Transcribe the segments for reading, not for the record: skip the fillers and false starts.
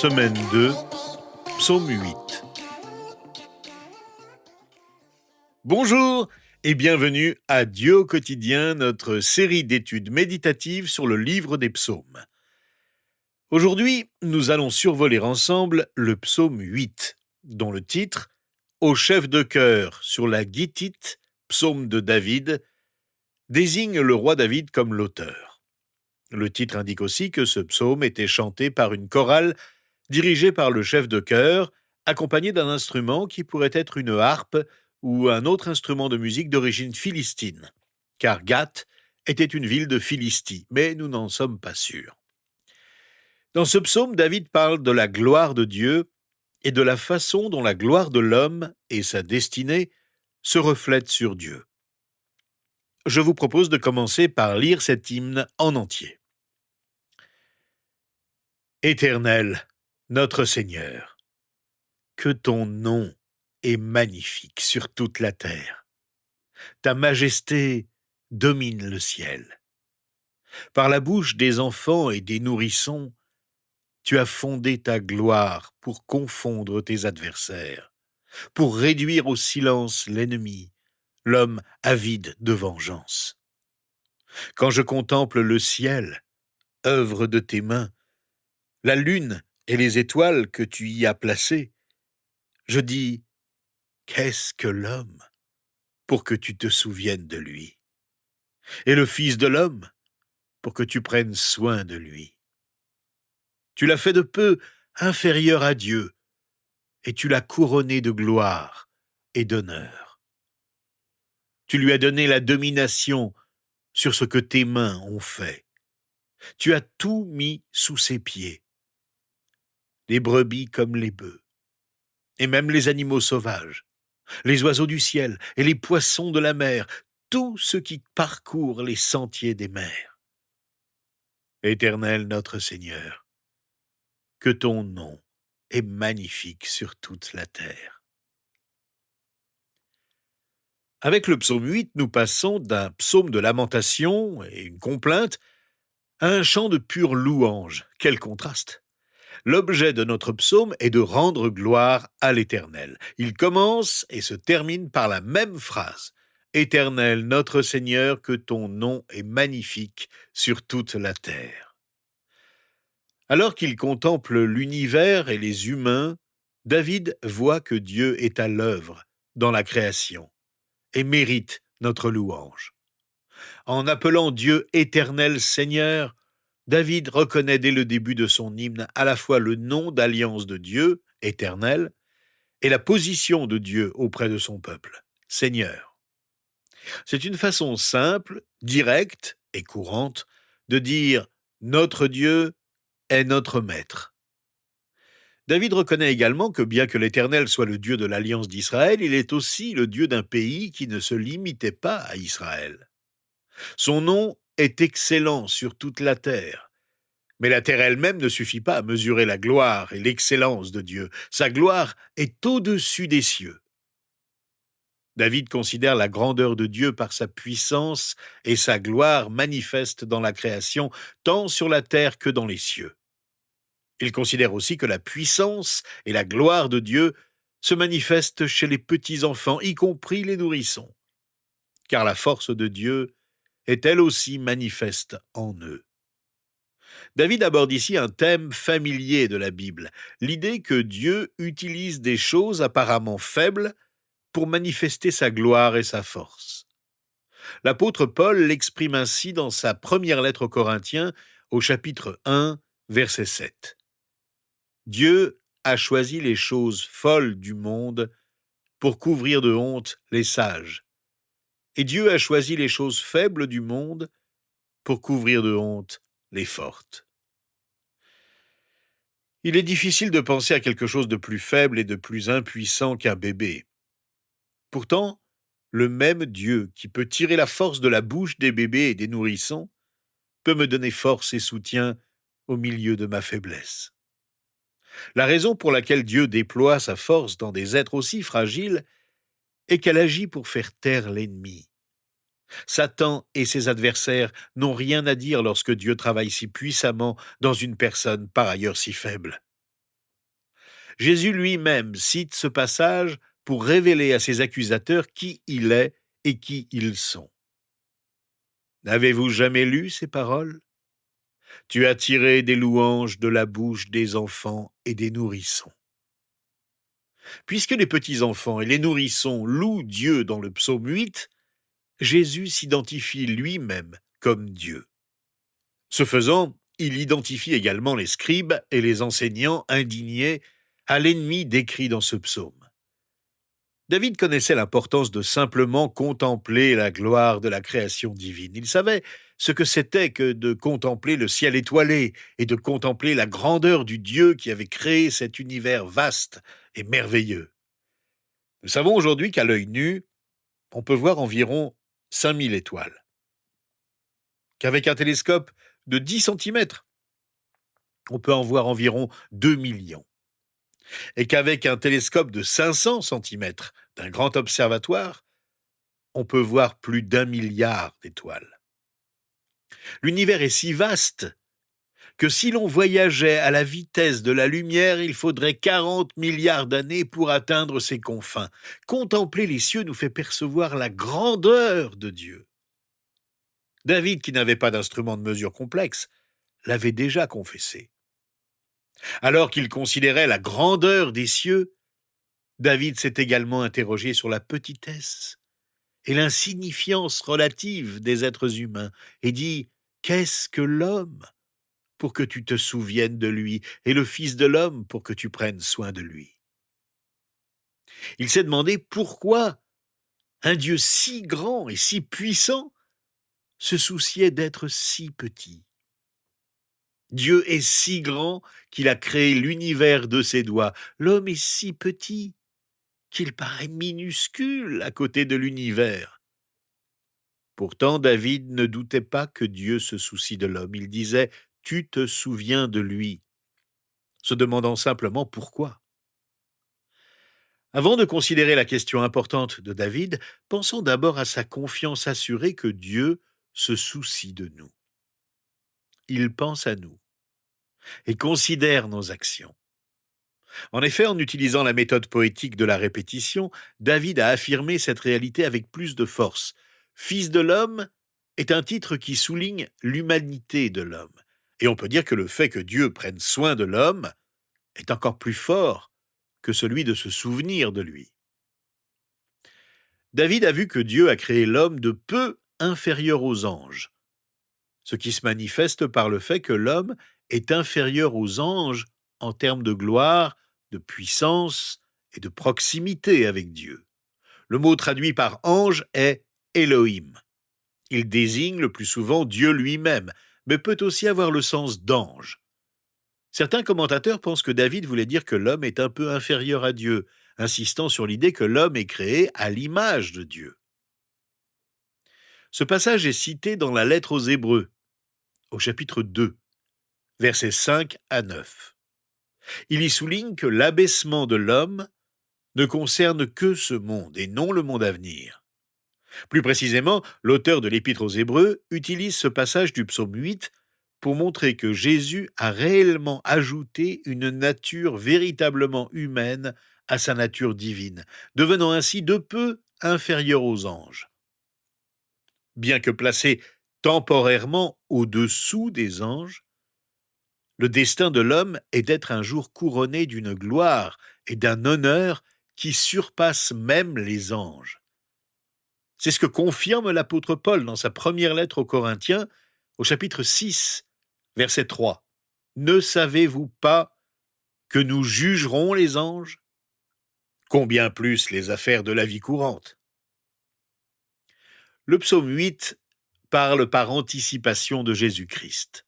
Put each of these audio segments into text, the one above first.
Semaine 2, Psaume 8. Bonjour et bienvenue à Dieu au quotidien, notre série d'études méditatives sur le livre des psaumes. Aujourd'hui, nous allons survoler ensemble le psaume 8, dont le titre « Au chef de chœur sur la Gittite, psaume de David » désigne le roi David comme l'auteur. Le titre indique aussi que ce psaume était chanté par une chorale dirigée par le chef de chœur, accompagné d'un instrument qui pourrait être une harpe ou un autre instrument de musique d'origine philistine, car Gath était une ville de Philistie, mais nous n'en sommes pas sûrs. Dans ce psaume, David parle de la gloire de Dieu et de la façon dont la gloire de l'homme et sa destinée se reflètent sur Dieu. Je vous propose de commencer par lire cet hymne en entier. Éternel, notre Seigneur, que ton nom est magnifique sur toute la terre. Ta majesté domine le ciel. Par la bouche des enfants et des nourrissons, tu as fondé ta gloire pour confondre tes adversaires, pour réduire au silence l'ennemi, l'homme avide de vengeance. Quand je contemple le ciel, œuvre de tes mains, la lune et les étoiles que tu y as placées, je dis, qu'est-ce que l'homme pour que tu te souviennes de lui, et le Fils de l'homme pour que tu prennes soin de lui. Tu l'as fait de peu inférieur à Dieu, et tu l'as couronné de gloire et d'honneur. Tu lui as donné la domination sur ce que tes mains ont fait. Tu as tout mis sous ses pieds, les brebis comme les bœufs, et même les animaux sauvages, les oiseaux du ciel et les poissons de la mer, tout ce qui parcourt les sentiers des mers. Éternel notre Seigneur, que ton nom est magnifique sur toute la terre. Avec le psaume 8, nous passons d'un psaume de lamentation et une complainte à un chant de pure louange. Quel contraste! L'objet de notre psaume est de rendre gloire à l'Éternel. Il commence et se termine par la même phrase. Éternel, notre Seigneur, que ton nom est magnifique sur toute la terre. Alors qu'il contemple l'univers et les humains, David voit que Dieu est à l'œuvre dans la création et mérite notre louange. En appelant Dieu éternel Seigneur, David reconnaît dès le début de son hymne à la fois le nom d'alliance de Dieu, éternel, et la position de Dieu auprès de son peuple, Seigneur. C'est une façon simple, directe et courante de dire « Notre Dieu est notre Maître ». David reconnaît également que bien que l'Éternel soit le Dieu de l'Alliance d'Israël, il est aussi le Dieu d'un pays qui ne se limitait pas à Israël. Son nom est excellent sur toute la terre. Mais la terre elle-même ne suffit pas à mesurer la gloire et l'excellence de Dieu. Sa gloire est au-dessus des cieux. David considère la grandeur de Dieu par sa puissance et sa gloire manifeste dans la création, tant sur la terre que dans les cieux. Il considère aussi que la puissance et la gloire de Dieu se manifestent chez les petits-enfants, y compris les nourrissons, car la force de Dieu est elle aussi manifeste en eux. David aborde ici un thème familier de la Bible, l'idée que Dieu utilise des choses apparemment faibles pour manifester sa gloire et sa force. L'apôtre Paul l'exprime ainsi dans sa première lettre aux Corinthiens, au chapitre 1, verset 7. Dieu a choisi les choses folles du monde pour couvrir de honte les sages. Et Dieu a choisi les choses faibles du monde pour couvrir de honte les fortes. Il est difficile de penser à quelque chose de plus faible et de plus impuissant qu'un bébé. Pourtant, le même Dieu qui peut tirer la force de la bouche des bébés et des nourrissons peut me donner force et soutien au milieu de ma faiblesse. La raison pour laquelle Dieu déploie sa force dans des êtres aussi fragiles est qu'elle agit pour faire taire l'ennemi. Satan et ses adversaires n'ont rien à dire lorsque Dieu travaille si puissamment dans une personne par ailleurs si faible. Jésus lui-même cite ce passage pour révéler à ses accusateurs qui il est et qui ils sont. N'avez-vous jamais lu ces paroles? Tu as tiré des louanges de la bouche des enfants et des nourrissons. Puisque les petits-enfants et les nourrissons louent Dieu dans le psaume 8, Jésus s'identifie lui-même comme Dieu. Ce faisant, il identifie également les scribes et les enseignants indignés à l'ennemi décrit dans ce psaume. David connaissait l'importance de simplement contempler la gloire de la création divine. Il savait ce que c'était que de contempler le ciel étoilé et de contempler la grandeur du Dieu qui avait créé cet univers vaste et merveilleux. Nous savons aujourd'hui qu'à l'œil nu, on peut voir environ 5000 étoiles. Qu'avec un télescope de 10 centimètres, on peut en voir environ 2 millions. Et qu'avec un télescope de 500 centimètres d'un grand observatoire, on peut voir plus d'1 milliard d'étoiles. L'univers est si vaste que si l'on voyageait à la vitesse de la lumière, il faudrait 40 milliards d'années pour atteindre ses confins. Contempler les cieux nous fait percevoir la grandeur de Dieu. David, qui n'avait pas d'instrument de mesure complexe, l'avait déjà confessé. Alors qu'il considérait la grandeur des cieux, David s'est également interrogé sur la petitesse et l'insignifiance relative des êtres humains et dit « Qu'est-ce que l'homme pour que tu te souviennes de lui et le Fils de l'homme pour que tu prennes soin de lui ?» Il s'est demandé pourquoi un Dieu si grand et si puissant se souciait d'être si petit. Dieu est si grand qu'il a créé l'univers de ses doigts. L'homme est si petit qu'il paraît minuscule à côté de l'univers. Pourtant, David ne doutait pas que Dieu se soucie de l'homme. Il disait « Tu te souviens de lui », se demandant simplement pourquoi. Avant de considérer la question importante de David, pensons d'abord à sa confiance assurée que Dieu se soucie de nous. Il pense à nous et considère nos actions. En effet, en utilisant la méthode poétique de la répétition, David a affirmé cette réalité avec plus de force. « Fils de l'homme » est un titre qui souligne l'humanité de l'homme. Et on peut dire que le fait que Dieu prenne soin de l'homme est encore plus fort que celui de se souvenir de lui. David a vu que Dieu a créé l'homme de peu inférieur aux anges, ce qui se manifeste par le fait que l'homme est inférieur aux anges en termes de gloire, de puissance et de proximité avec Dieu. Le mot traduit par ange est Elohim. Il désigne le plus souvent Dieu lui-même, mais peut aussi avoir le sens d'ange. Certains commentateurs pensent que David voulait dire que l'homme est un peu inférieur à Dieu, insistant sur l'idée que l'homme est créé à l'image de Dieu. Ce passage est cité dans la lettre aux Hébreux, au chapitre 2, versets 5 à 9. Il y souligne que l'abaissement de l'homme ne concerne que ce monde et non le monde à venir. Plus précisément, l'auteur de l'Épître aux Hébreux utilise ce passage du psaume 8 pour montrer que Jésus a réellement ajouté une nature véritablement humaine à sa nature divine, devenant ainsi de peu inférieur aux anges. Bien que placé temporairement au-dessous des anges, le destin de l'homme est d'être un jour couronné d'une gloire et d'un honneur qui surpassent même les anges. C'est ce que confirme l'apôtre Paul dans sa première lettre aux Corinthiens, au chapitre 6, verset 3. « Ne savez-vous pas que nous jugerons les anges? Combien plus les affaires de la vie courante ?» Le psaume 8 parle par anticipation de Jésus-Christ.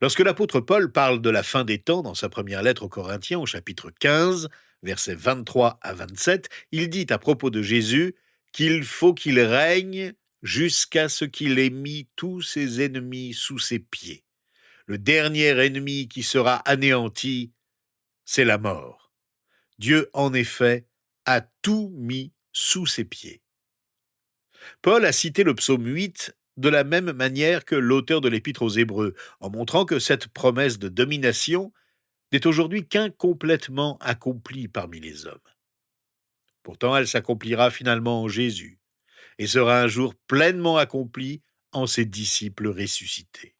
Lorsque l'apôtre Paul parle de la fin des temps dans sa première lettre aux Corinthiens au chapitre 15, versets 23 à 27, il dit à propos de Jésus qu'il faut qu'il règne jusqu'à ce qu'il ait mis tous ses ennemis sous ses pieds. Le dernier ennemi qui sera anéanti, c'est la mort. Dieu, en effet, a tout mis sous ses pieds. Paul a cité le psaume 8 de la même manière que l'auteur de l'Épître aux Hébreux, en montrant que cette promesse de domination n'est aujourd'hui qu'incomplètement accomplie parmi les hommes. Pourtant, elle s'accomplira finalement en Jésus et sera un jour pleinement accomplie en ses disciples ressuscités.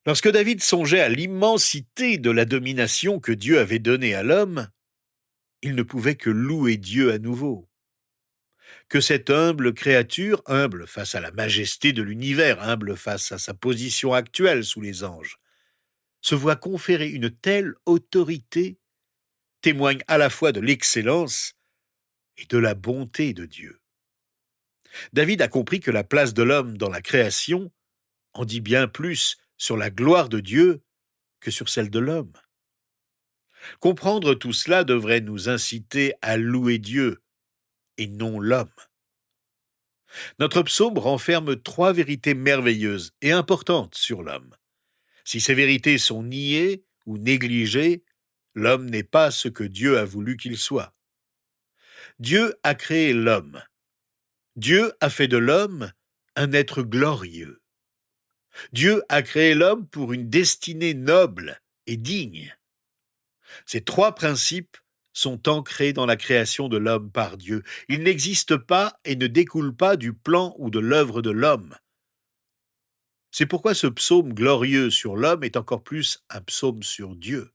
Lorsque David songeait à l'immensité de la domination que Dieu avait donnée à l'homme, il ne pouvait que louer Dieu à nouveau. Que cette humble créature, humble face à la majesté de l'univers, humble face à sa position actuelle sous les anges, se voit conférer une telle autorité témoigne à la fois de l'excellence et de la bonté de Dieu. David a compris que la place de l'homme dans la création en dit bien plus sur la gloire de Dieu que sur celle de l'homme. Comprendre tout cela devrait nous inciter à louer Dieu et non l'homme. Notre psaume renferme 3 vérités merveilleuses et importantes sur l'homme. Si ces vérités sont niées ou négligées, l'homme n'est pas ce que Dieu a voulu qu'il soit. Dieu a créé l'homme. Dieu a fait de l'homme un être glorieux. Dieu a créé l'homme pour une destinée noble et digne. Ces 3 principes sont ancrés dans la création de l'homme par Dieu. Ils n'existent pas et ne découlent pas du plan ou de l'œuvre de l'homme. C'est pourquoi ce psaume glorieux sur l'homme est encore plus un psaume sur Dieu.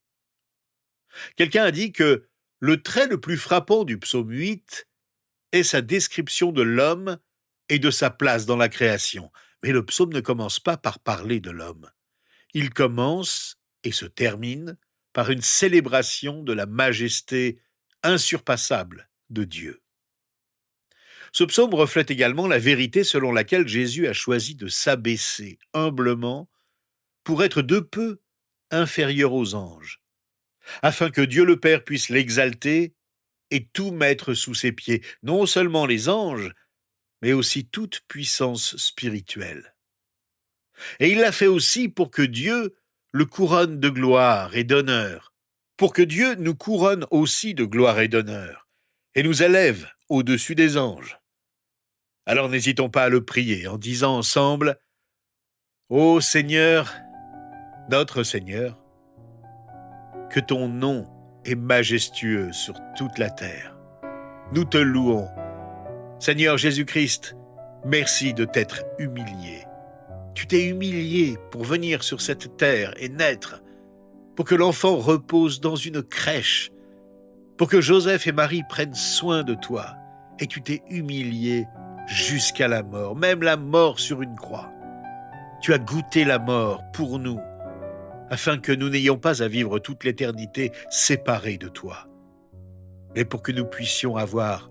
Quelqu'un a dit que le trait le plus frappant du psaume 8 est sa description de l'homme et de sa place dans la création. Mais le psaume ne commence pas par parler de l'homme. Il commence et se termine par une célébration de la majesté insurpassable de Dieu. Ce psaume reflète également la vérité selon laquelle Jésus a choisi de s'abaisser humblement pour être de peu inférieur aux anges, afin que Dieu le Père puisse l'exalter et tout mettre sous ses pieds, non seulement les anges, mais aussi toute puissance spirituelle. Et il l'a fait aussi pour que Dieu le couronne de gloire et d'honneur, pour que Dieu nous couronne aussi de gloire et d'honneur, et nous élève au-dessus des anges. Alors n'hésitons pas à le prier en disant ensemble « Ô Seigneur, notre Seigneur, que ton nom est majestueux sur toute la terre. Nous te louons. Seigneur Jésus-Christ, merci de t'être humilié. Tu t'es humilié pour venir sur cette terre et naître, pour que l'enfant repose dans une crèche, pour que Joseph et Marie prennent soin de toi. Et tu t'es humilié jusqu'à la mort, même la mort sur une croix. Tu as goûté la mort pour nous, afin que nous n'ayons pas à vivre toute l'éternité séparés de toi, mais pour que nous puissions avoir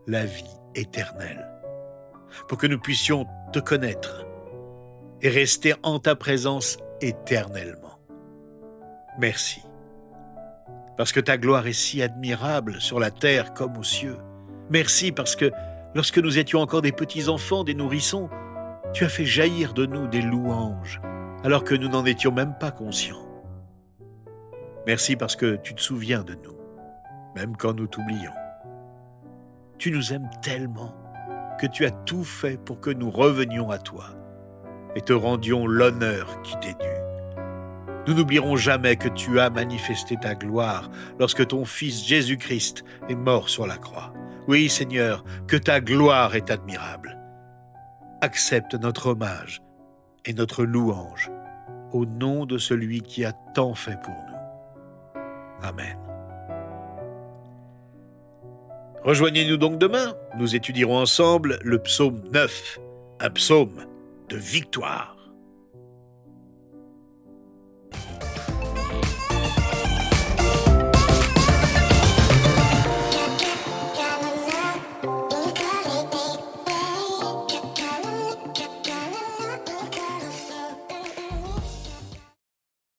la vie éternelle, pour que nous puissions te connaître et rester en ta présence éternellement. Merci, parce que ta gloire est si admirable sur la terre comme aux cieux. Merci parce que lorsque nous étions encore des petits-enfants, des nourrissons, tu as fait jaillir de nous des louanges, alors que nous n'en étions même pas conscients. Merci parce que tu te souviens de nous, même quand nous t'oublions. Tu nous aimes tellement que tu as tout fait pour que nous revenions à toi et te rendions l'honneur qui t'est dû. Nous n'oublierons jamais que tu as manifesté ta gloire lorsque ton Fils Jésus-Christ est mort sur la croix. Oui, Seigneur, que ta gloire est admirable. Accepte notre hommage et notre louange au nom de celui qui a tant fait pour nous. Amen. Rejoignez-nous donc demain, nous étudierons ensemble le psaume 9, un psaume de victoire.